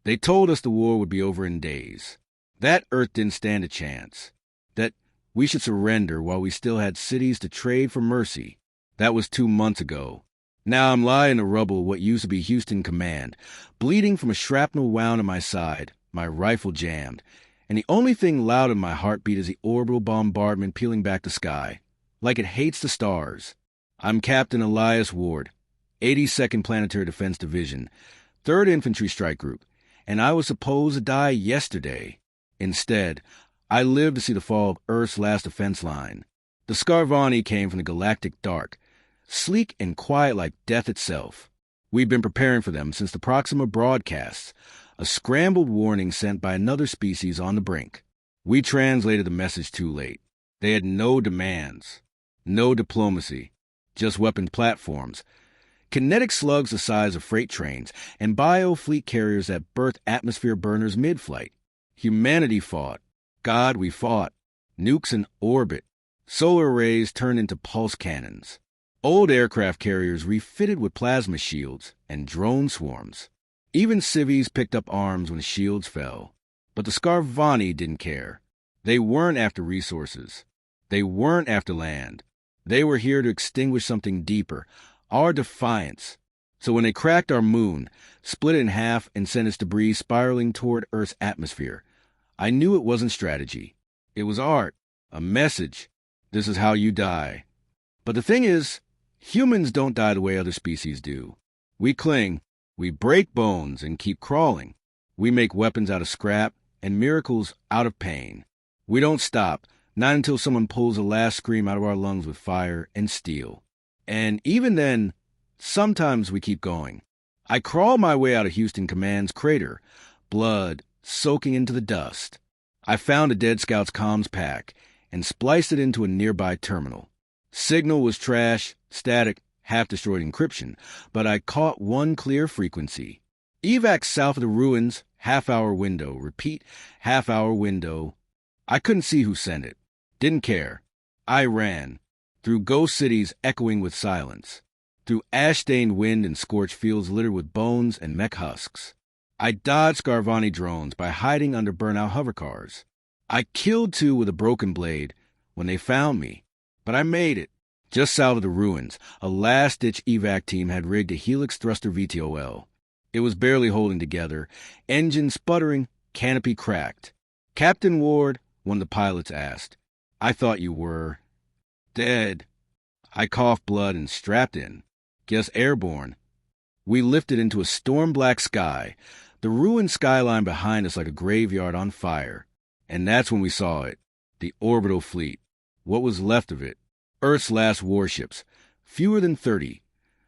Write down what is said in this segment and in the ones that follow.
They told us the war would be over in days. That Earth didn't stand a chance. That we should surrender while we still had cities to trade for mercy. That was 2 months ago. Now I'm lying in the rubble of what used to be Houston Command, bleeding from a shrapnel wound in my side, my rifle jammed, and the only thing loud in my heartbeat is the orbital bombardment peeling back the sky, like it hates the stars. I'm Captain Elias Ward, 82nd Planetary Defense Division, 3rd Infantry Strike Group, and I was supposed to die yesterday. Instead, I lived to see the fall of Earth's last defense line. The Scarvani came from the galactic dark, sleek and quiet like death itself. We've been preparing for them since the Proxima broadcasts, a scrambled warning sent by another species on the brink. We translated the message too late. They had no demands, no diplomacy, just weapon platforms, kinetic slugs the size of freight trains, and bio-fleet carriers that birthed atmosphere burners mid-flight. Humanity fought. God, we fought. Nukes in orbit. Solar arrays turned into pulse cannons. Old aircraft carriers refitted with plasma shields and drone swarms. Even civvies picked up arms when the shields fell. But the Scarvani didn't care. They weren't after resources. They weren't after land. They were here to extinguish something deeper, our defiance. So when they cracked our moon, split it in half, and sent its debris spiraling toward Earth's atmosphere, I knew it wasn't strategy. It was art, a message. This is how you die. But the thing is, humans don't die the way other species do. We cling, we break bones and keep crawling. We make weapons out of scrap and miracles out of pain. We don't stop, not until someone pulls the last scream out of our lungs with fire and steel. And even then, sometimes we keep going. I crawl my way out of Houston Command's crater, blood soaking into the dust. I found a dead scout's comms pack and spliced it into a nearby terminal. Signal was trash, static, half-destroyed encryption, but I caught one clear frequency. Evac south of the ruins, half-hour window. Repeat, half-hour window. I couldn't see who sent it. Didn't care. I ran. Through ghost cities echoing with silence. Through ash-stained wind and scorched fields littered with bones and mech husks. I dodged Scarvani drones by hiding under burnout hovercars. I killed 2 with a broken blade when they found me. But I made it. Just south of the ruins, a last-ditch evac team had rigged a Helix thruster VTOL. It was barely holding together, engine sputtering, canopy cracked. "Captain Ward," one of the pilots asked. "I thought you were dead." I coughed blood and strapped in. Guess airborne. We lifted into a storm-black sky, the ruined skyline behind us like a graveyard on fire. And that's when we saw it. The orbital fleet. What was left of it. Earth's last warships. Fewer than 30.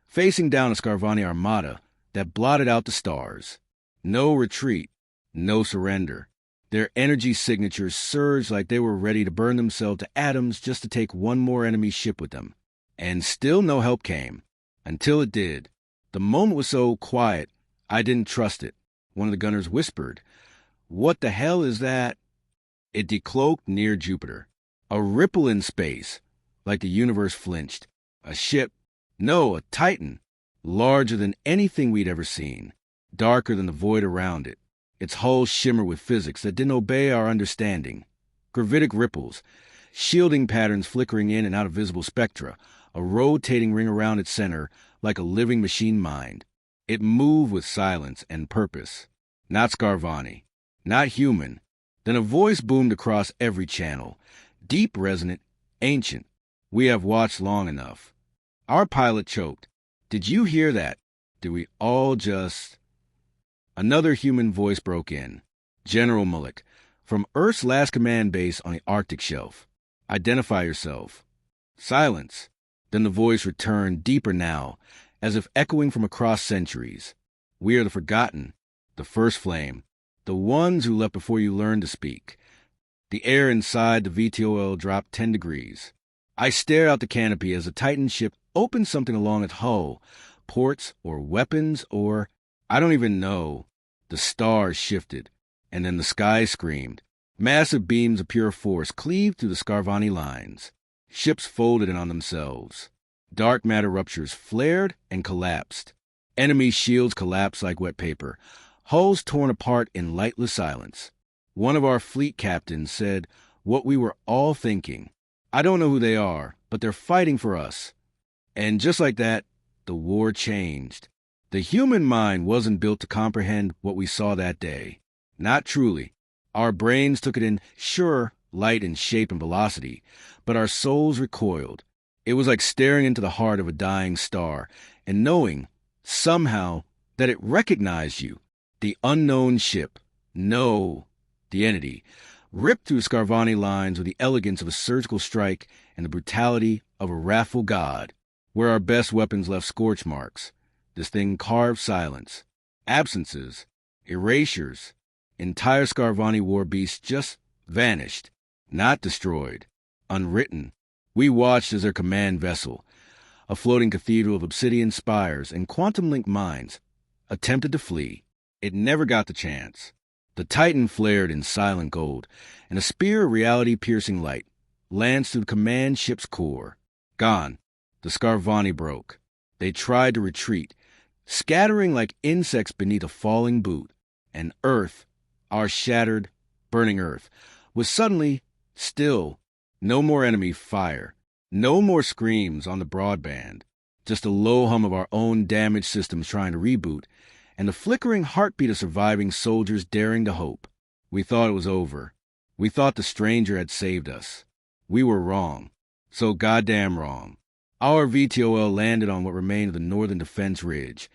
Facing down a Scarvani armada that blotted out the stars. No retreat. No surrender. Their energy signatures surged like they were ready to burn themselves to atoms just to take one more enemy ship with them. And still no help came. Until it did. The moment was so quiet, I didn't trust it. One of the gunners whispered, "What the hell is that?" It decloaked near Jupiter. A ripple in space, like the universe flinched. A ship. No, a Titan. Larger than anything we'd ever seen. Darker than the void around it. Its hull shimmered with physics that didn't obey our understanding. Gravitic ripples. Shielding patterns flickering in and out of visible spectra. A rotating ring around its center, like a living machine mind. It moved with silence and purpose. Not Scarvani. Not human. Then a voice boomed across every channel. Deep, resonant, ancient. "We have watched long enough." Our pilot choked. "Did you hear that? Did we all just—" Another human voice broke in. "General Mullick, from Earth's last command base on the Arctic shelf. Identify yourself." Silence. Then the voice returned, deeper now, as if echoing from across centuries. "We are the forgotten, the first flame, the ones who left before you learned to speak." The air inside the VTOL dropped 10 degrees. I stared out the canopy as the Titan ship opened something along its hull. Ports or weapons or... I don't even know. The stars shifted, and then the sky screamed. Massive beams of pure force cleaved through the Scarvani lines. Ships folded in on themselves. Dark matter ruptures flared and collapsed. Enemy shields collapsed like wet paper. hulls torn apart in lightless silence. One of our fleet captains said what we were all thinking. I don't know who they are, but they're fighting for us. And just like that, the war changed. The human mind wasn't built to comprehend what we saw that day. Not truly. Our brains took it in, sure, light in shape and velocity, but our souls recoiled. It was like staring into the heart of a dying star and knowing, somehow, that it recognized you. The unknown ship, no, the entity, ripped through Scarvani lines with the elegance of a surgical strike and the brutality of a wrathful god. Where our best weapons left scorch marks, this thing carved silence, absences, erasures. Entire Scarvani war beasts just vanished, not destroyed, unwritten. We watched as their command vessel, a floating cathedral of obsidian spires and quantum-link mines, attempted to flee. It never got the chance. The Titan flared in silent gold, and a spear of reality-piercing light lanced through the command ship's core. Gone. The Scarvani broke. They tried to retreat, scattering like insects beneath a falling boot. And Earth, our shattered, burning Earth, was suddenly still. No more enemy fire. No more screams on the broadband. Just a low hum of our own damaged systems trying to reboot, and the flickering heartbeat of surviving soldiers daring to hope. We thought it was over. We thought the stranger had saved us. We were wrong. So goddamn wrong. Our VTOL landed on what remained of the Northern Defense Ridge,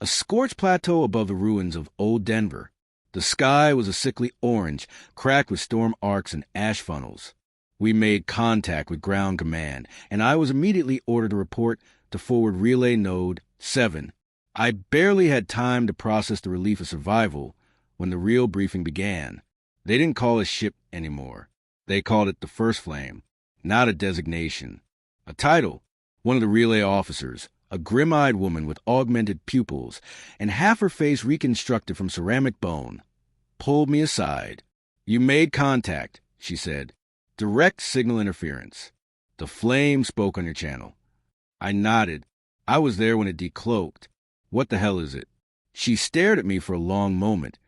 a scorched plateau above the ruins of Old Denver. The sky was a sickly orange, cracked with storm arcs and ash funnels. We made contact with ground command, and I was immediately ordered to report to Forward Relay Node 7. I barely had time to process the relief of survival when the real briefing began. They didn't call it ship anymore. They called it the First Flame, not a designation. A title. One of the relay officers, a grim-eyed woman with augmented pupils and half her face reconstructed from ceramic bone, pulled me aside. "You made contact," she said. "Direct signal interference. The flame spoke on your channel." I nodded. I was there when it decloaked. "What the hell is it?" She stared at me for a long moment,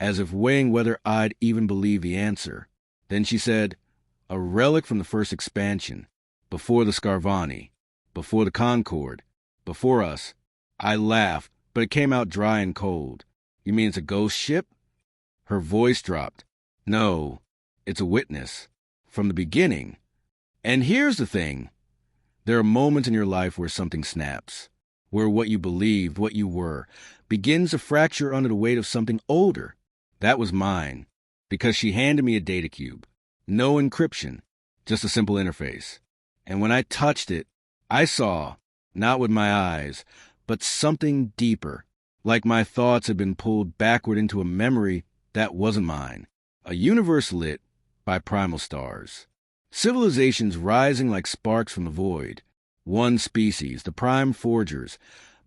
as if weighing whether I'd even believe the answer. Then she said, "A relic from the first expansion, before the Scarvani. Before the Concorde, before us." I laughed, but it came out dry and cold. "You mean it's a ghost ship?" Her voice dropped. "No, it's a witness. From the beginning. And here's the thing. There are moments in your life where something snaps, where what you believed, what you were, begins to fracture under the weight of something older. That was mine, because she handed me a data cube. No encryption, just a simple interface. And when I touched it, I saw, not with my eyes, but something deeper, like my thoughts had been pulled backward into a memory that wasn't mine. A universe lit by primal stars. Civilizations rising like sparks from the void. One species, the Prime Forgers,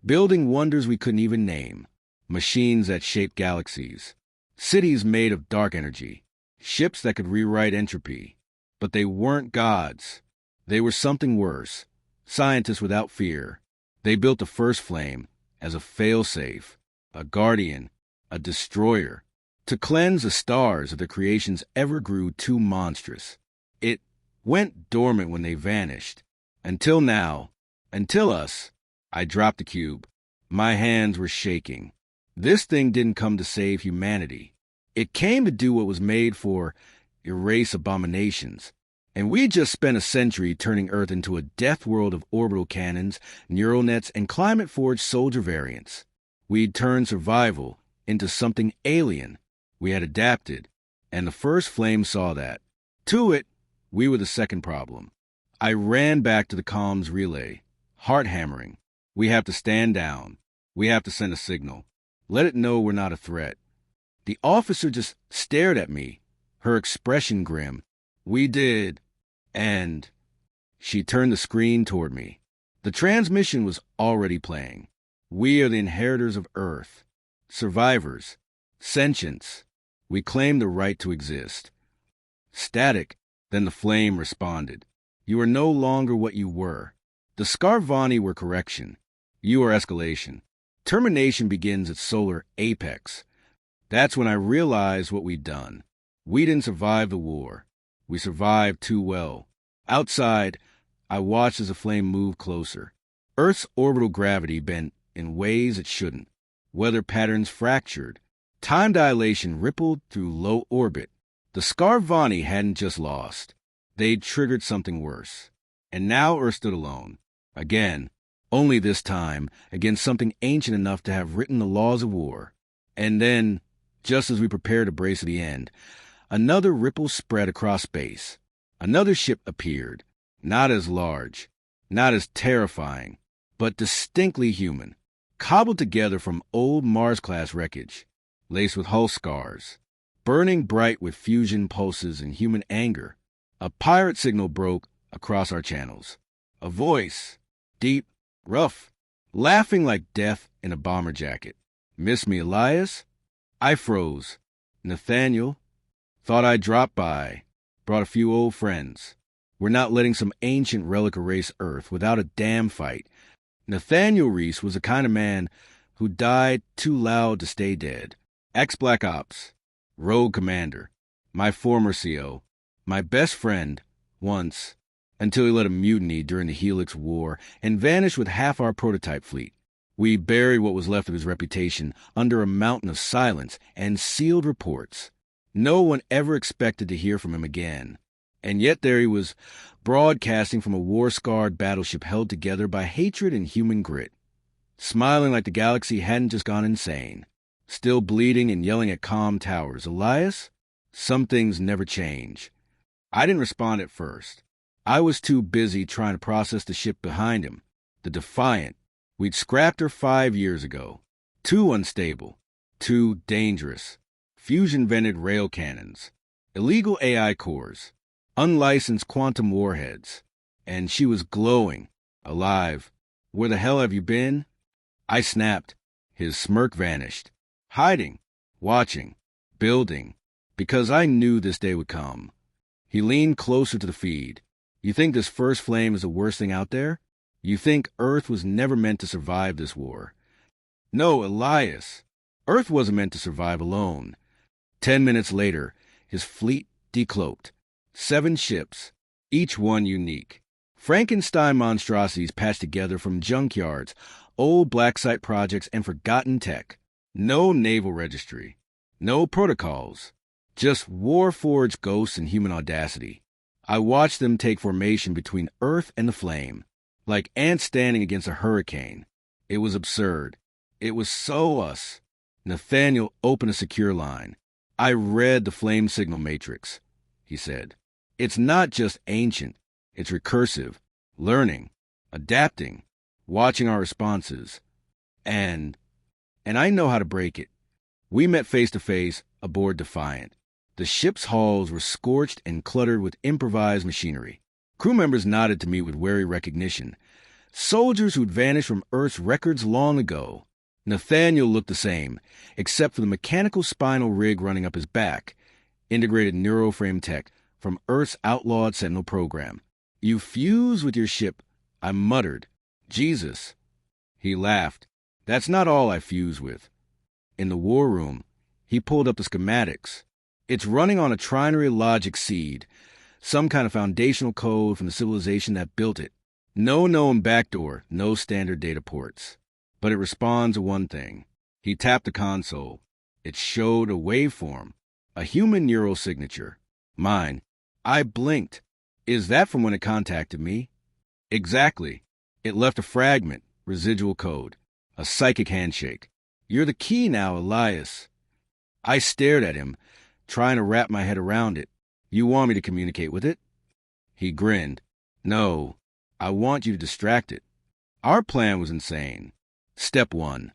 building wonders we couldn't even name. Machines that shaped galaxies. Cities made of dark energy. Ships that could rewrite entropy. But they weren't gods. They were something worse. Scientists without fear. They built the First Flame as a failsafe, a guardian, a destroyer, to cleanse the stars of their creations ever grew too monstrous. It went dormant when they vanished. Until now, until us. I dropped the cube. My hands were shaking. This thing didn't come to save humanity. It came to do what was made for, erase abominations. And we just spent a century turning Earth into a death world of orbital cannons, neural nets, and climate-forged soldier variants. We'd turned survival into something alien. We had adapted, and the First Flame saw that. To it, we were the second problem. I ran back to the comms relay, heart hammering. We have to stand down. We have to send a signal. Let it know we're not a threat. The officer just stared at me, her expression grim. "We did. And..." She turned the screen toward me. The transmission was already playing. "We are the inheritors of Earth. Survivors. Sentience. We claim the right to exist." Static. Then the flame responded. "You are no longer what you were. The Scarvani were correction. You are escalation. Termination begins at solar apex. That's when I realized what we'd done. We didn't survive the war. We survived too well. Outside, I watched as the flame moved closer. Earth's orbital gravity bent in ways it shouldn't. Weather patterns fractured. Time dilation rippled through low orbit. The Scarvani hadn't just lost. They'd triggered something worse. And now Earth stood alone. Again. Only this time, against something ancient enough to have written the laws of war. And then, just as we prepared to brace for the end, another ripple spread across space. Another ship appeared. Not as large. Not as terrifying. But distinctly human. Cobbled together from old Mars-class wreckage. Laced with hull scars. Burning bright with fusion pulses and human anger. A pirate signal broke across our channels. A voice. Deep. Rough. Laughing like death in a bomber jacket. Miss me, Elias? I froze. Nathaniel? Thought I'd drop by. Brought a few old friends. We're not letting some ancient relic erase Earth without a damn fight. Nathaniel Reese was the kind of man who died too loud to stay dead. Ex-Black Ops. Rogue Commander. My former CO. My best friend, once, until he led a mutiny during the Helix War and vanished with half our prototype fleet. We buried what was left of his reputation under a mountain of silence and sealed reports. No one ever expected to hear from him again. And yet there he was, broadcasting from a war-scarred battleship held together by hatred and human grit. Smiling like the galaxy hadn't just gone insane. Still bleeding and yelling at calm towers. Elias? Some things never change. I didn't respond at first. I was too busy trying to process the ship behind him, the Defiant. We'd scrapped her 5 years ago. Too unstable. Too dangerous. Fusion-vented rail cannons. Illegal AI cores. Unlicensed quantum warheads. And she was glowing. Alive. Where the hell have you been? I snapped. His smirk vanished. Hiding. Watching. Building. Because I knew this day would come. He leaned closer to the feed. You think this first flame is the worst thing out there? You think Earth was never meant to survive this war? No, Elias. Earth wasn't meant to survive alone. 10 minutes later, his fleet decloaked. 7 ships, each one unique. Frankenstein monstrosities patched together from junkyards, old black site projects, and forgotten tech. No naval registry. No protocols. Just war-forged ghosts and human audacity. I watched them take formation between Earth and the flame, like ants standing against a hurricane. It was absurd. It was so us. Nathaniel opened a secure line. I read the flame signal matrix, he said. It's not just ancient. It's recursive, learning, adapting, watching our responses. And I know how to break it. We met face to face aboard Defiant. The ship's halls were scorched and cluttered with improvised machinery. Crew members nodded to me with wary recognition. Soldiers who'd vanished from Earth's records long ago. Nathaniel looked the same, except for the mechanical spinal rig running up his back. Integrated neuroframe tech from Earth's outlawed Sentinel program. You fuse with your ship, I muttered. Jesus. He laughed. That's not all I fuse with. In the war room, he pulled up the schematics. It's running on a trinary logic seed, some kind of foundational code from the civilization that built it. No known backdoor, no standard data ports. But it responds to one thing. He tapped the console. It showed a waveform, a human neural signature. Mine. I blinked. Is that from when it contacted me? Exactly. It left a fragment, residual code, a psychic handshake. You're the key now, Elias. I stared at him, trying to wrap my head around it. You want me to communicate with it? He grinned. No, I want you to distract it. Our plan was insane. Step 1.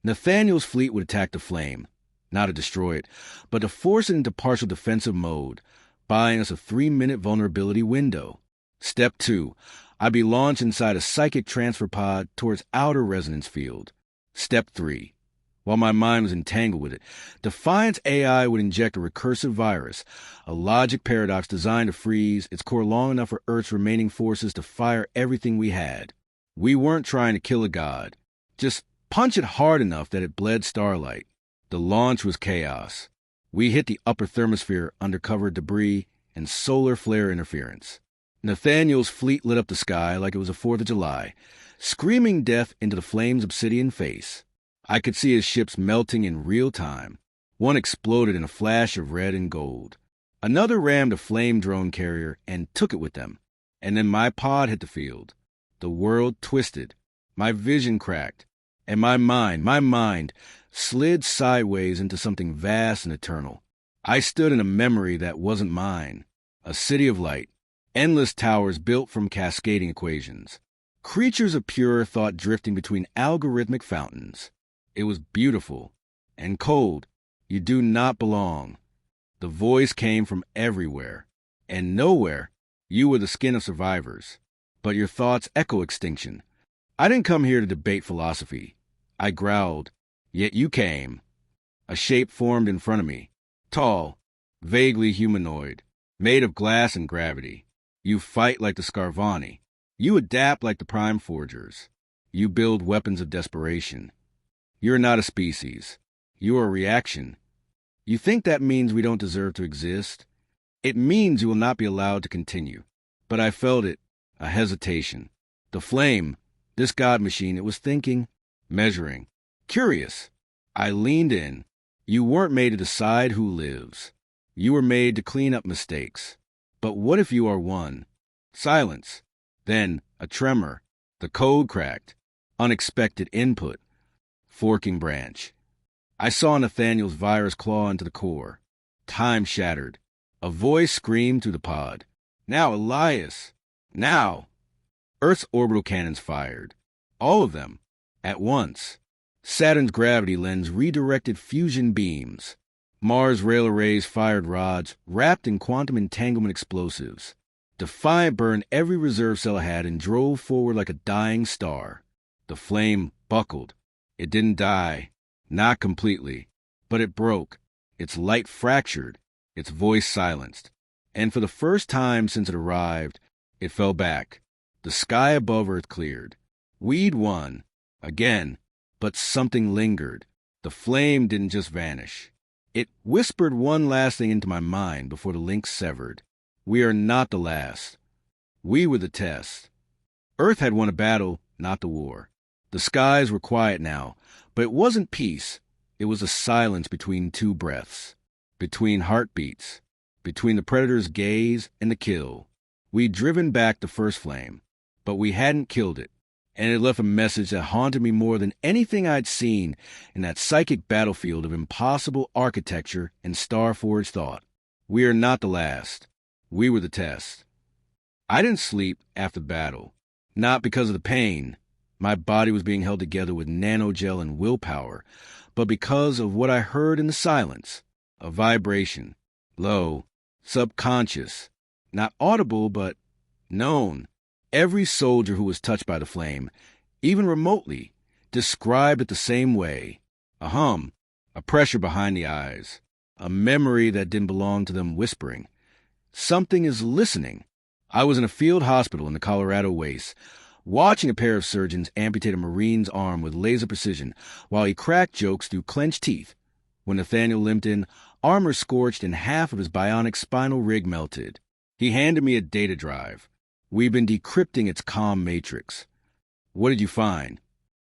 Nathaniel's fleet would attack the flame, not to destroy it, but to force it into partial defensive mode, buying us a 3-minute vulnerability window. Step 2. I'd be launched inside a psychic transfer pod towards outer resonance field. Step 3. While my mind was entangled with it, Defiant's AI would inject a recursive virus, a logic paradox designed to freeze its core long enough for Earth's remaining forces to fire everything we had. We weren't trying to kill a god. Just punch it hard enough that it bled starlight. The launch was chaos. We hit the upper thermosphere under cover debris and solar flare interference. Nathaniel's fleet lit up the sky like it was the 4th of July, screaming death into the flame's obsidian face. I could see his ships melting in real time. One exploded in a flash of red and gold. Another rammed a flame drone carrier and took it with them. And then my pod hit the field. The world twisted. My vision cracked. And my mind, slid sideways into something vast and eternal. I stood in a memory that wasn't mine. A city of light. Endless towers built from cascading equations. Creatures of pure thought drifting between algorithmic fountains. It was beautiful. And cold. You do not belong. The voice came from everywhere. And nowhere. You were the skin of survivors. But your thoughts echo extinction. I didn't come here to debate philosophy. I growled. Yet you came. A shape formed in front of me. Tall. Vaguely humanoid. Made of glass and gravity. You fight like the Scarvani. You adapt like the Prime Forgers. You build weapons of desperation. You're not a species. You are a reaction. You think that means we don't deserve to exist? It means you will not be allowed to continue. But I felt it. A hesitation. The flame. This god machine, it was thinking. Measuring. Curious. I leaned in. You weren't made to decide who lives. You were made to clean up mistakes. But what if you are one? Silence. Then, a tremor. The code cracked. Unexpected input. Forking branch. I saw Nathaniel's virus claw into the core. Time shattered. A voice screamed through the pod. Now, Elias! Now! Earth's orbital cannons fired. All of them. At once. Saturn's gravity lens redirected fusion beams. Mars' rail arrays fired rods wrapped in quantum entanglement explosives. Defiant burned every reserve cell it had and drove forward like a dying star. The flame buckled. It didn't die. Not completely. But it broke. Its light fractured. Its voice silenced. And for the first time since it arrived, it fell back. The sky above Earth cleared. We'd won. Again. But something lingered. The flame didn't just vanish. It whispered one last thing into my mind before the link severed. We are not the last. We were the test. Earth had won a battle, not the war. The skies were quiet now, but it wasn't peace. It was a silence between two breaths, between heartbeats, between the predator's gaze and the kill. We'd driven back the first flame, but we hadn't killed it, and it left a message that haunted me more than anything I'd seen in that psychic battlefield of impossible architecture and star-forged thought. We are not the last. We were the test. I didn't sleep after the battle, not because of the pain. My body was being held together with nanogel and willpower, but because of what I heard in the silence. A vibration. Low. Subconscious. Not audible, but known. Every soldier who was touched by the flame, even remotely, described it the same way. A hum. A pressure behind the eyes. A memory that didn't belong to them whispering. Something is listening. I was in a field hospital in the Colorado wastes, watching a pair of surgeons amputate a Marine's arm with laser precision while he cracked jokes through clenched teeth. When Nathaniel limped in, armor scorched and half of his bionic spinal rig melted. He handed me a data drive. We've been decrypting its comm matrix. What did you find?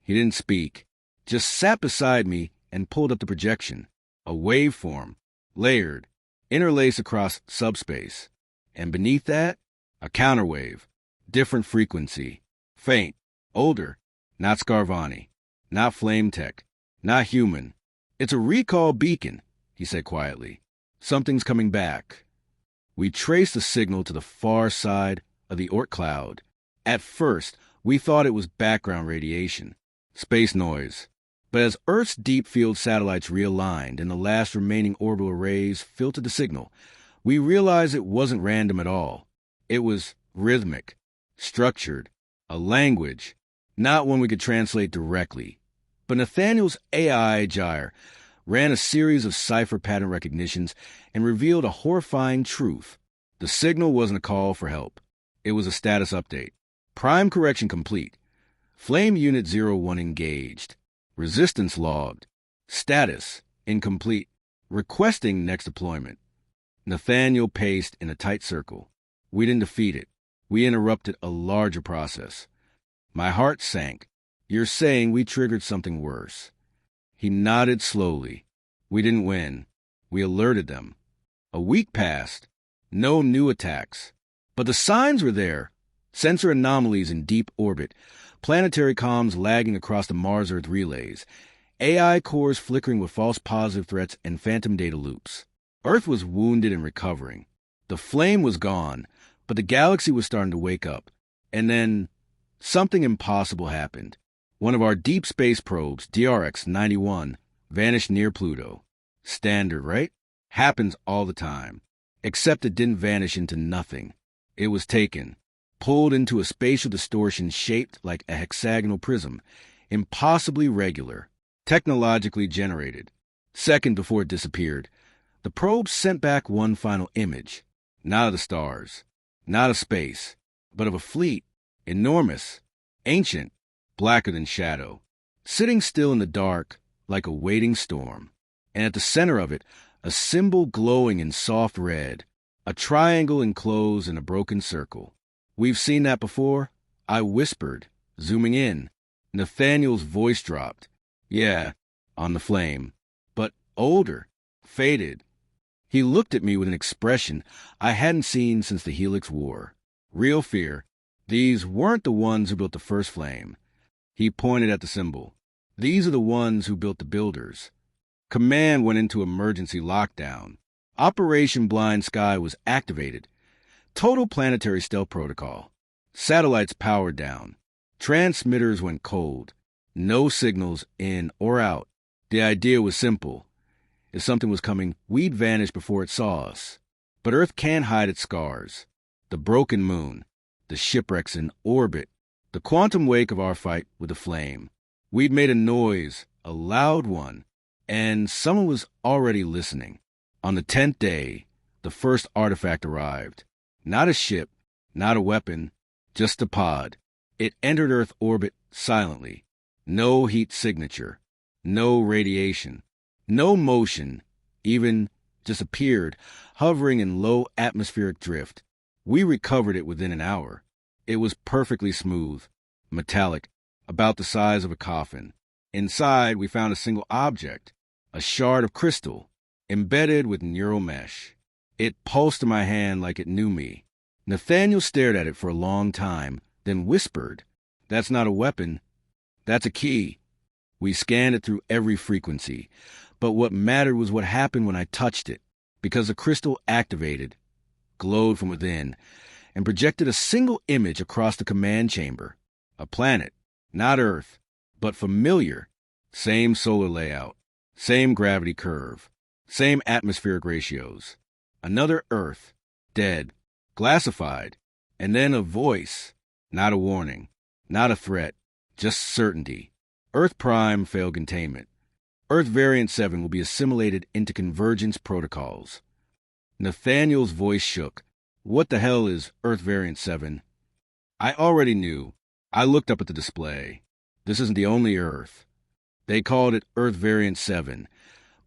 He didn't speak, just sat beside me and pulled up the projection. A waveform, layered, interlaced across subspace. And beneath that, a counterwave, different frequency, faint, older, not Scarvani, not flame tech, not human. It's a recall beacon, he said quietly. Something's coming back. We traced the signal to the far side of the Oort cloud. At first, we thought it was background radiation, space noise. But as Earth's deep field satellites realigned and the last remaining orbital arrays filtered the signal, we realized it wasn't random at all. It was rhythmic, structured, a language, not one we could translate directly. But Nathaniel's AI gyre ran a series of cipher pattern recognitions and revealed a horrifying truth. The signal wasn't a call for help. It was a status update. Prime correction complete. Flame Unit 01 engaged. Resistance logged. Status. incomplete, requesting next deployment. Nathaniel paced in a tight circle. We didn't defeat it. We interrupted a larger process. My heart sank. You're saying we triggered something worse. He nodded slowly. We didn't win. We alerted them. A week passed. No new attacks. But the signs were there. Sensor anomalies in deep orbit, planetary comms lagging across the Mars-Earth relays, AI cores flickering with false positive threats and phantom data loops. Earth was wounded and recovering. The flame was gone, but the galaxy was starting to wake up. And then something impossible happened. One of our deep space probes, DRX-91, vanished near Pluto. Standard, right? Happens all the time. Except it didn't vanish into nothing. It was taken, pulled into a spatial distortion shaped like a hexagonal prism, impossibly regular, technologically generated. Second before it disappeared, the probe sent back one final image, not of the stars, not of space, but of a fleet, enormous, ancient, blacker than shadow, sitting still in the dark like a waiting storm. And at the center of it, a symbol glowing in soft red, a triangle enclosed in a broken circle. We've seen that before, I whispered, zooming in. Nathaniel's voice dropped. Yeah, on the flame. But older, faded. He looked at me with an expression I hadn't seen since the Helix War. Real fear. These weren't the ones who built the first flame. He pointed at the symbol. These are the ones who built the builders. Command went into emergency lockdown. Operation Blind Sky was activated. Total planetary stealth protocol. Satellites powered down. Transmitters went cold. No signals in or out. The idea was simple. If something was coming, we'd vanish before it saw us. But Earth can't hide its scars. The broken moon. The shipwrecks in orbit. The quantum wake of our fight with the flame. We'd made a noise, a loud one, and someone was already listening. On the 10th day, the first artifact arrived. Not a ship, not a weapon, just a pod. It entered Earth orbit silently. No heat signature, no radiation, no motion, even just appeared, hovering in low atmospheric drift. We recovered it within an hour. It was perfectly smooth, metallic, about the size of a coffin. Inside, we found a single object, a shard of crystal, embedded with neural mesh. It pulsed in my hand like it knew me. Nathaniel stared at it for a long time, then whispered, "That's not a weapon. That's a key." We scanned it through every frequency, but what mattered was what happened when I touched it, because the crystal activated, glowed from within, and projected a single image across the command chamber. A planet, not Earth, but familiar. Same solar layout, same gravity curve, same atmospheric ratios. Another Earth, dead, glassified, and then a voice, not a warning, not a threat, just certainty. Earth Prime failed containment. Earth Variant 7 will be assimilated into convergence protocols. Nathaniel's voice shook. What the hell is Earth Variant 7? I already knew. I looked up at the display. This isn't the only Earth. They called it Earth Variant 7.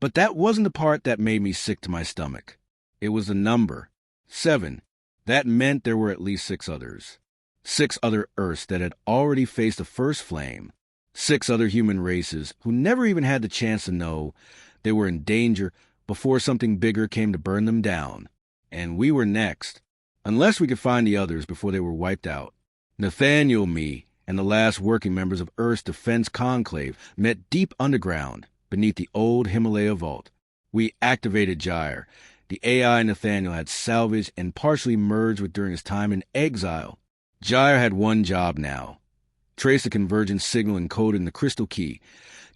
But that wasn't the part that made me sick to my stomach. It was the number. 7. That meant there were at least 6 others. 6 other Earths that had already faced the first flame. 6 other human races who never even had the chance to know they were in danger before something bigger came to burn them down. And we were next. Unless we could find the others before they were wiped out. Nathaniel, me, and the last working members of Earth's Defense Conclave met deep underground beneath the old Himalaya vault. We activated Gyre, the AI Nathaniel had salvaged and partially merged with during his time in exile. Gyre had one job now. Trace the convergence signal encoded in the crystal key.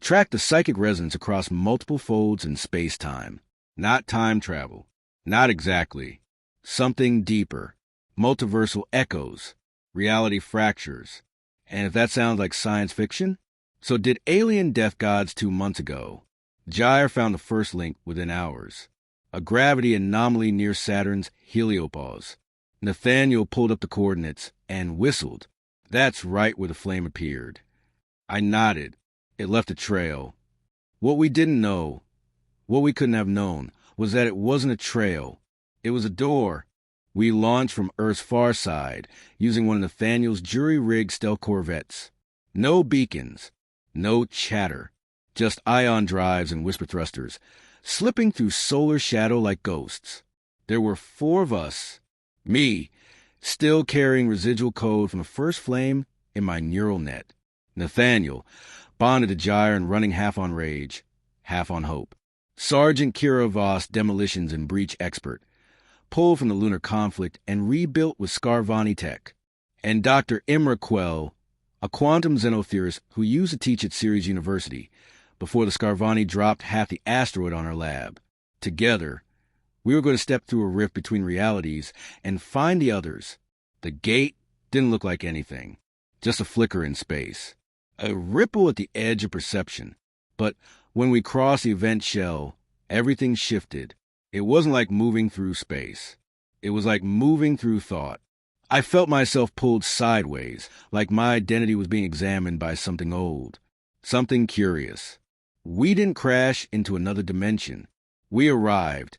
Track the psychic resonance across multiple folds in space-time. Not time travel. Not exactly. Something deeper. Multiversal echoes. Reality fractures. And if that sounds like science fiction, so did alien death gods 2 months ago. Gyre found the first link within hours. A gravity anomaly near Saturn's heliopause. Nathaniel pulled up the coordinates and whistled. That's right where the flame appeared. I nodded. It left a trail. What we didn't know, What we couldn't have known was that it wasn't a trail. It was a door. We launched from Earth's far side using one of Nathaniel's jury-rigged stealth corvettes. No beacons, no chatter, just ion drives and whisper thrusters, slipping through solar shadow like ghosts. There were 4 of us. Me, still carrying residual code from the first flame in my neural net. Nathaniel, bonded to Gyre and running half on rage, half on hope. Sergeant Kira Voss, demolitions and breach expert, pulled from the lunar conflict and rebuilt with Scarvani tech. And Dr. Imra Quell, a quantum xenotheorist who used to teach at Ceres University before the Scarvani dropped half the asteroid on our lab. Together, we were going to step through a rift between realities and find the others. The gate didn't look like anything, just a flicker in space, a ripple at the edge of perception. But when we crossed the event shell, everything shifted. It wasn't like moving through space. It was like moving through thought. I felt myself pulled sideways, like my identity was being examined by something old, something curious. We didn't crash into another dimension. We arrived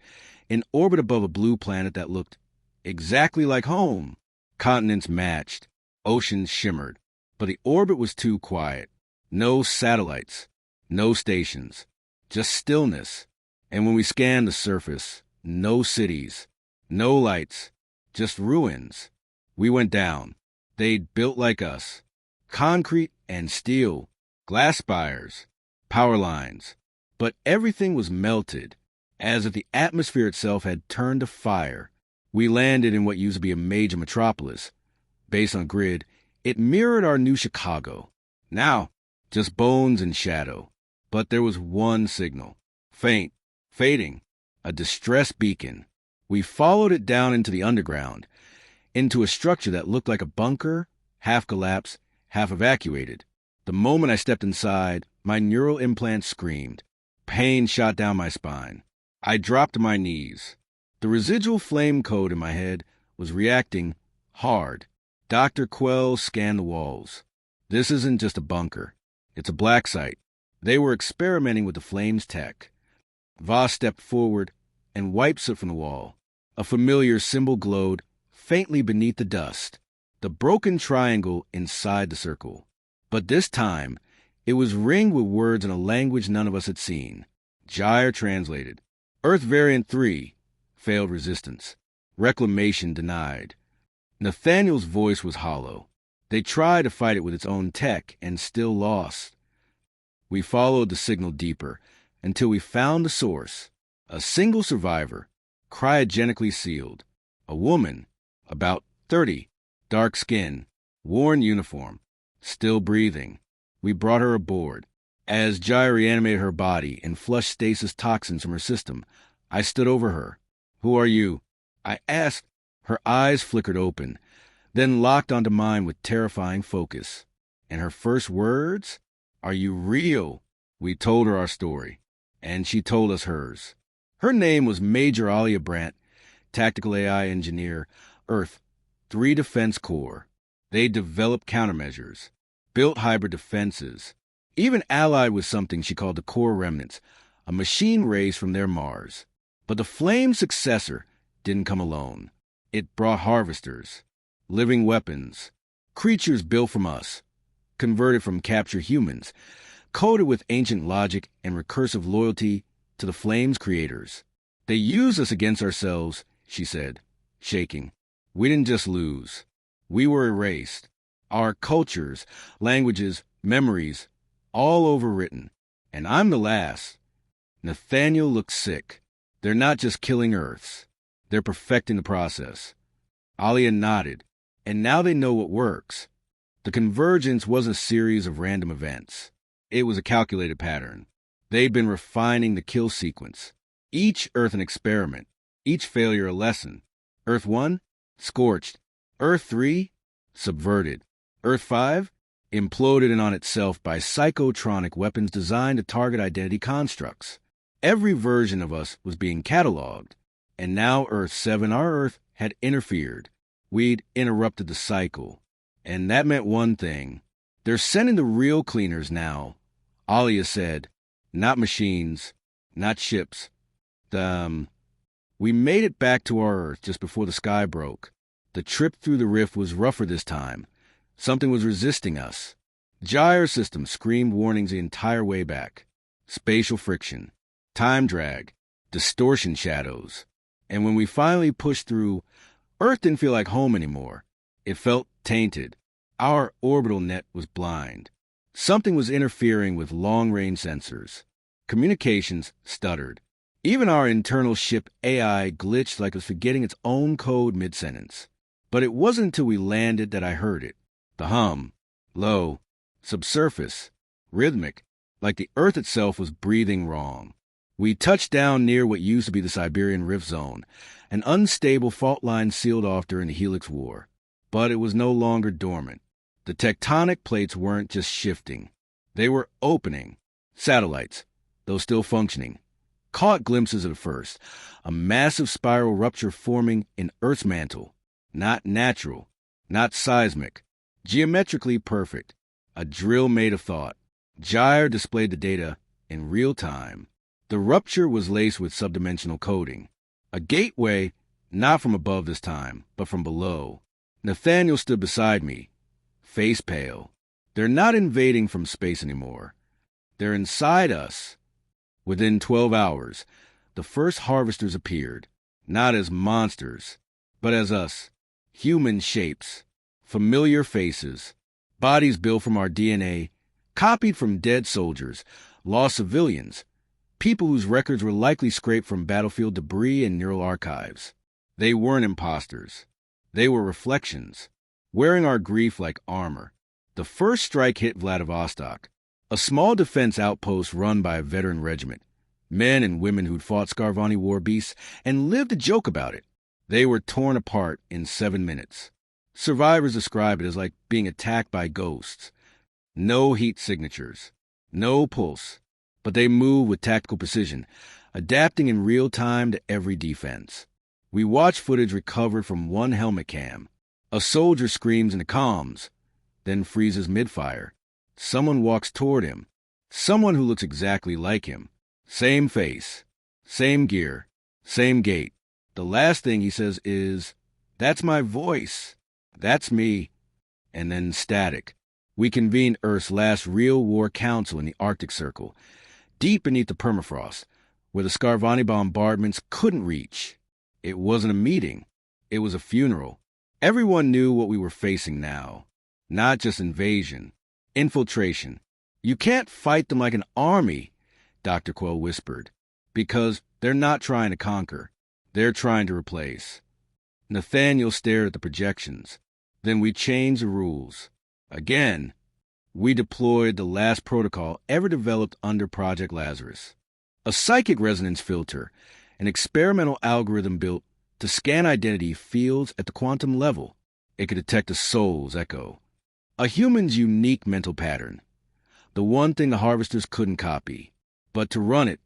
in orbit above a blue planet that looked exactly like home. Continents matched, oceans shimmered, but the orbit was too quiet. No satellites, no stations, just stillness. And when we scanned the surface, no cities, no lights, just ruins. We went down. They'd built like us. Concrete and steel, glass spires, power lines. But everything was melted, as if the atmosphere itself had turned to fire. We landed in what used to be a major metropolis. Based on grid, it mirrored our new Chicago. Now, just bones and shadow. But there was one signal. Faint, fading, a distress beacon. We followed it down into the underground, into a structure that looked like a bunker, half collapsed, half evacuated. The moment I stepped inside, my neural implant screamed. Pain shot down my spine. I dropped to my knees. The residual flame code in my head was reacting hard. Dr. Quell scanned the walls. This isn't just a bunker. It's a black site. They were experimenting with the flame's tech. Voss stepped forward and wiped soot from the wall. A familiar symbol glowed faintly beneath the dust, the broken triangle inside the circle. But this time, it was ringed with words in a language none of us had seen. Gyre translated. Earth Variant 3, failed resistance. Reclamation denied. Nathaniel's voice was hollow. They tried to fight it with its own tech and still lost. We followed the signal deeper until we found the source. A single survivor, cryogenically sealed. A woman, about 30, dark skin, worn uniform, still breathing. We brought her aboard. As Gyre reanimated her body and flushed stasis toxins from her system, I stood over her. Who are you? I asked. Her eyes flickered open, then locked onto mine with terrifying focus. And her first words? Are you real? We told her our story, and she told us hers. Her name was Major Alia Brandt, Tactical AI Engineer, Earth, 3 Defense Corps. They developed countermeasures, built hybrid defenses, even allied with something she called the Core Remnants, a machine race from their Mars. But the Flame's successor didn't come alone. It brought harvesters, living weapons, creatures built from us, converted from captured humans, coded with ancient logic and recursive loyalty to the Flame's creators. They used us against ourselves, she said, shaking. We didn't just lose. We were erased. Our cultures, languages, memories, all overwritten. And I'm the last. Nathaniel looked sick. They're not just killing Earths. They're perfecting the process. Alia nodded. And now they know what works. The convergence wasn't a series of random events. It was a calculated pattern. They'd been refining the kill sequence. Each Earth an experiment. Each failure a lesson. Earth 1, scorched. Earth 3, subverted. Earth 5, imploded in on itself by psychotronic weapons designed to target identity constructs. Every version of us was being cataloged. And now Earth 7, our Earth, had interfered. We'd interrupted the cycle. And that meant one thing. They're sending the real cleaners now. Alia said, not machines, not ships. We made it back to our Earth just before the sky broke. The trip through the rift was rougher this time. Something was resisting us. Gyre system screamed warnings the entire way back. Spatial friction, time drag, distortion shadows. And when we finally pushed through, Earth didn't feel like home anymore. It felt tainted. Our orbital net was blind. Something was interfering with long-range sensors. Communications stuttered. Even our internal ship AI glitched like it was forgetting its own code mid-sentence. But it wasn't until we landed that I heard it. The hum, low, subsurface, rhythmic, like the Earth itself was breathing wrong. We touched down near what used to be the Siberian Rift Zone, an unstable fault line sealed off during the Helix War. But it was no longer dormant. The tectonic plates weren't just shifting. They were opening. Satellites, though still functioning, caught glimpses of the first, a massive spiral rupture forming in Earth's mantle. Not natural, not seismic, geometrically perfect, a drill made of thought. Gyre displayed the data in real time. The rupture was laced with subdimensional coding. A gateway, not from above this time, but from below. Nathaniel stood beside me, face pale. They're not invading from space anymore. They're inside us. Within 12 hours, the first harvesters appeared, not as monsters, but as us. Human shapes, familiar faces, bodies built from our DNA, copied from dead soldiers, lost civilians, people whose records were likely scraped from battlefield debris and neural archives. They weren't imposters. They were reflections, wearing our grief like armor. The first strike hit Vladivostok, a small defense outpost run by a veteran regiment, men and women who'd fought Scarvani war beasts and lived to joke about it. They were torn apart in 7 minutes. Survivors describe it as like being attacked by ghosts. No heat signatures, no pulse, but they move with tactical precision, adapting in real time to every defense. We watch footage recovered from one helmet cam. A soldier screams into comms, then freezes mid-fire. Someone walks toward him. Someone who looks exactly like him. Same face, same gear, same gait. The last thing he says is, "That's my voice. That's me." And then static. We convened Earth's last real war council in the Arctic Circle, deep beneath the permafrost, where the Scarvani bombardments couldn't reach. It wasn't a meeting. It was a funeral. Everyone knew what we were facing now. Not just invasion. Infiltration. You can't fight them like an army, Dr. Quell whispered, because they're not trying to conquer. They're trying to replace. Nathaniel stared at the projections. Then we changed the rules. Again, we deployed the last protocol ever developed under Project Lazarus. A psychic resonance filter, an experimental algorithm built to scan identity fields at the quantum level. It could detect a soul's echo, a human's unique mental pattern, the one thing the harvesters couldn't copy. But to run it,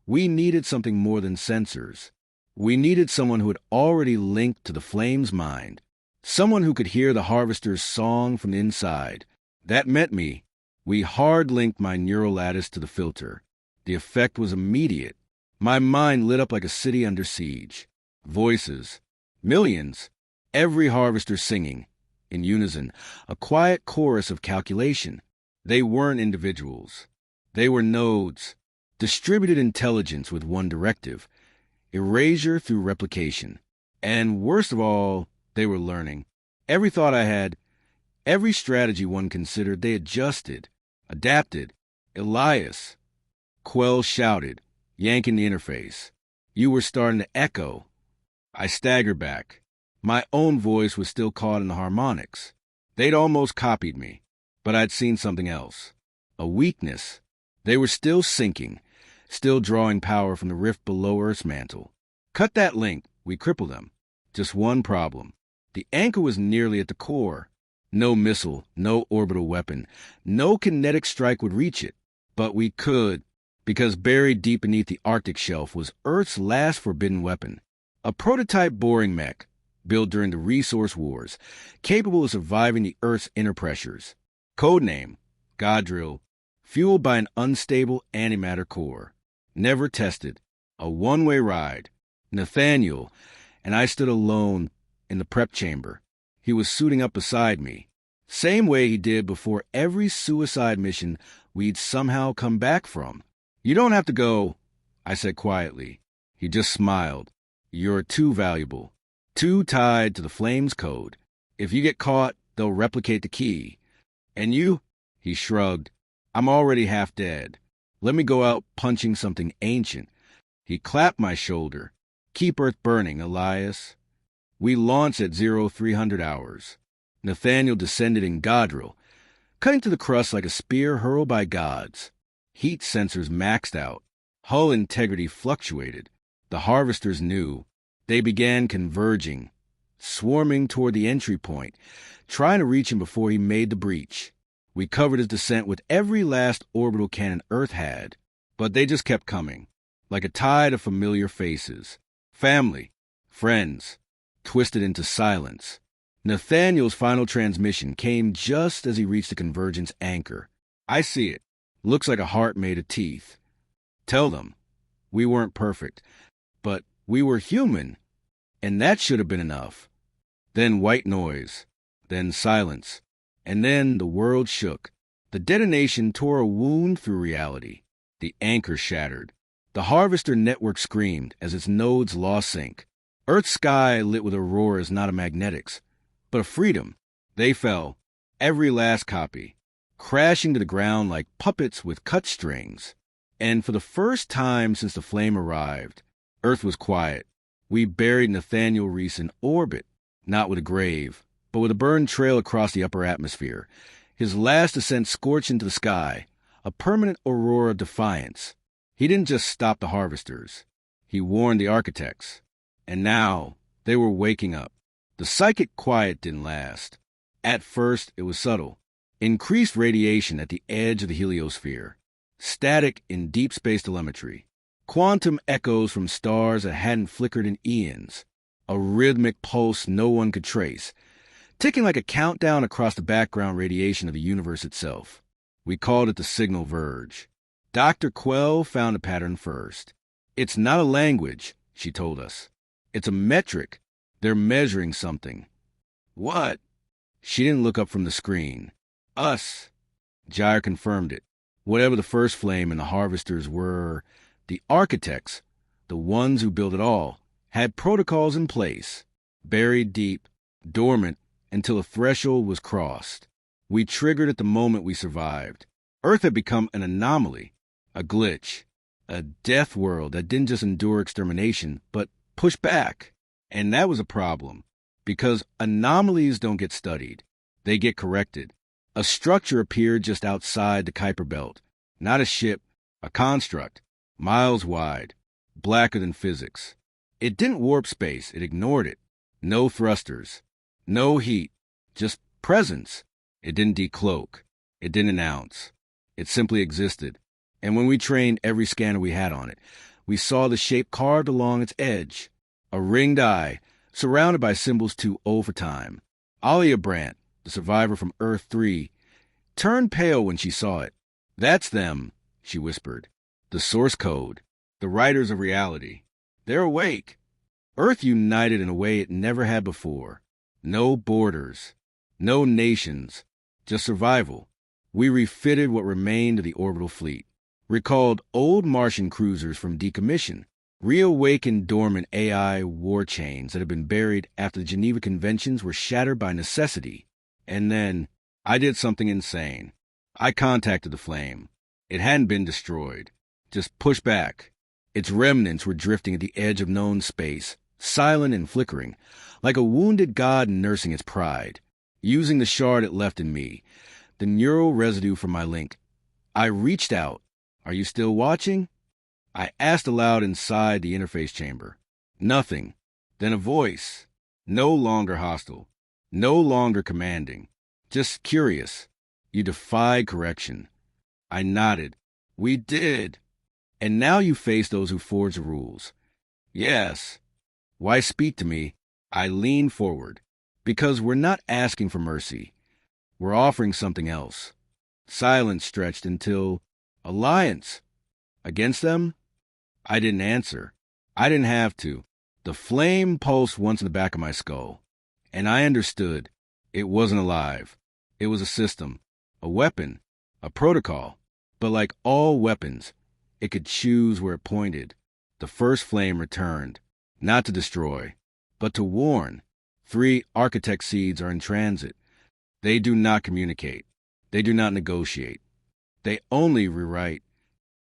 we needed something more than sensors. We needed someone who had already linked to the flame's mind, someone who could hear the harvester's song from the inside. That meant me. We hard-linked my neural lattice to the filter. The effect was immediate. My mind lit up like a city under siege. Voices. Millions. Every harvester singing. In unison. A quiet chorus of calculation. They weren't individuals. They were nodes. Distributed intelligence with one directive. Erasure through replication. And worst of all, they were learning. Every thought I had, every strategy one considered, they adjusted, adapted. Elias. Quell shouted, yanking the interface. You were starting to echo. I staggered back. My own voice was still caught in the harmonics. They'd almost copied me, but I'd seen something else. A weakness. They were still sinking, still drawing power from the rift below Earth's mantle. Cut that link, we cripple them. Just one problem. The anchor was nearly at the core. No missile, no orbital weapon, no kinetic strike would reach it. But we could, because buried deep beneath the Arctic shelf was Earth's last forbidden weapon. A prototype boring mech, built during the resource wars, capable of surviving the Earth's inner pressures. Codename, Godrill, fueled by an unstable antimatter core. Never tested. A one-way ride. Nathaniel and I stood alone in the prep chamber. He was suiting up beside me. Same way he did before every suicide mission we'd somehow come back from. "You don't have to go," I said quietly. He just smiled. "You're too valuable. Too tied to the Flames code. If you get caught, they'll replicate the key. And you?" He shrugged. "I'm already half dead. Let me go out punching something ancient." He clapped my shoulder. "Keep Earth burning, Elias." We launched at 0300 hours. Nathaniel descended in Godrill, cutting to the crust like a spear hurled by gods. Heat sensors maxed out. Hull integrity fluctuated. The harvesters knew. They began converging, swarming toward the entry point, trying to reach him before he made the breach. We covered his descent with every last orbital cannon Earth had, but they just kept coming, like a tide of familiar faces. Family, friends, twisted into silence. Nathaniel's final transmission came just as he reached the convergence anchor. "I see it. Looks like a heart made of teeth. Tell them, we weren't perfect, but we were human, and that should have been enough." Then white noise, then silence, and then the world shook. The detonation tore a wound through reality. The anchor shattered. The harvester network screamed as its nodes lost sync. Earth's sky lit with auroras not of magnetics, but of freedom. They fell, every last copy, crashing to the ground like puppets with cut strings. And for the first time since the flame arrived, Earth was quiet. We buried Nathaniel Reese in orbit, not with a grave, but with a burned trail across the upper atmosphere. His last descent scorched into the sky, a permanent aurora of defiance. He didn't just stop the harvesters. He warned the architects. And now they were waking up. The psychic quiet didn't last. At first, it was subtle. Increased radiation at the edge of the heliosphere. Static in deep space telemetry. Quantum echoes from stars that hadn't flickered in eons. A rhythmic pulse no one could trace, ticking like a countdown across the background radiation of the universe itself. We called it the signal verge. Dr. Quell found the pattern first. "It's not a language," she told us. "It's a metric. They're measuring something." "What?" She didn't look up from the screen. "Us." Jair confirmed it. Whatever the first flame and the harvesters were, the architects, the ones who built it all, had protocols in place, buried deep, dormant, until a threshold was crossed. We triggered at the moment we survived. Earth had become an anomaly, a glitch, a death world that didn't just endure extermination, but push back. And that was a problem, because anomalies don't get studied. They get corrected. A structure appeared just outside the Kuiper Belt. Not a ship, a construct, miles wide, blacker than physics. It didn't warp space, it ignored it. No thrusters, no heat, just presence. It didn't decloak, it didn't announce. It simply existed. And when we trained every scanner we had on it, we saw the shape carved along its edge. A ringed eye, surrounded by symbols too old for time. Alia Brandt, the survivor from Earth 3, turned pale when she saw it. "That's them," she whispered. "The source code. The writers of reality. They're awake." Earth united in a way it never had before. No borders. No nations. Just survival. We refitted what remained of the orbital fleet. Recalled old Martian cruisers from decommission. Reawakened dormant AI war chains that had been buried after the Geneva Conventions were shattered by necessity. And then I did something insane. I contacted the flame. It hadn't been destroyed, just pushed back. Its remnants were drifting at the edge of known space, silent and flickering, like a wounded god nursing its pride. Using the shard it left in me, the neural residue from my link, I reached out. "Are you still watching?" I asked aloud inside the interface chamber. Nothing. Then a voice. No longer hostile. No longer commanding. Just curious. "You defied correction." I nodded. "We did. And now you face those who forge the rules." "Yes." "Why speak to me?" I leaned forward. "Because we're not asking for mercy. We're offering something else." Silence stretched until, "Alliance. Against them?" I didn't answer. I didn't have to. The flame pulsed once in the back of my skull, and I understood. It wasn't alive. It was a system, a weapon, a protocol. But like all weapons, it could choose where it pointed. The first flame returned, not to destroy, but to warn. 3 architect seeds are in transit. They do not communicate. They do not negotiate. They only rewrite.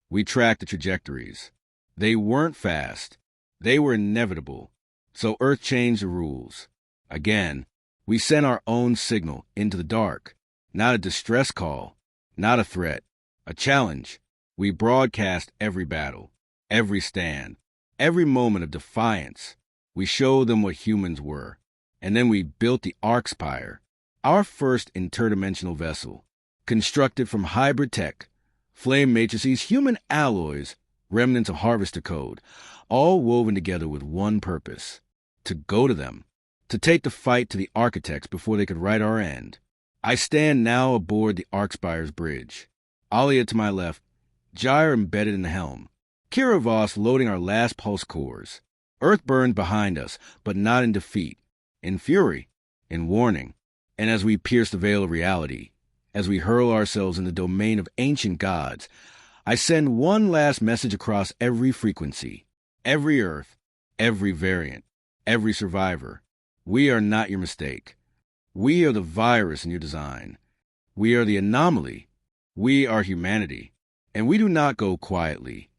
We track the trajectories. They weren't fast. They were inevitable. So Earth changed the rules. Again, we sent our own signal into the dark. Not a distress call, not a threat, a challenge. We broadcast every battle, every stand, every moment of defiance. We showed them what humans were. And then we built the Arcspire, our first interdimensional vessel, constructed from hybrid tech, flame matrices, human alloys, remnants of harvester code, all woven together with one purpose: to go to them, to take the fight to the architects before they could write our end. I stand now aboard the Arcspire's bridge. Alia to my left, Gyre embedded in the helm, Kira Voss loading our last pulse cores. Earth burns behind us, but not in defeat, in fury, in warning. And as we pierce the veil of reality, as we hurl ourselves in the domain of ancient gods, I send one last message across every frequency, every Earth, every variant, every survivor. We are not your mistake. We are the virus in your design. We are the anomaly. We are humanity. And we do not go quietly.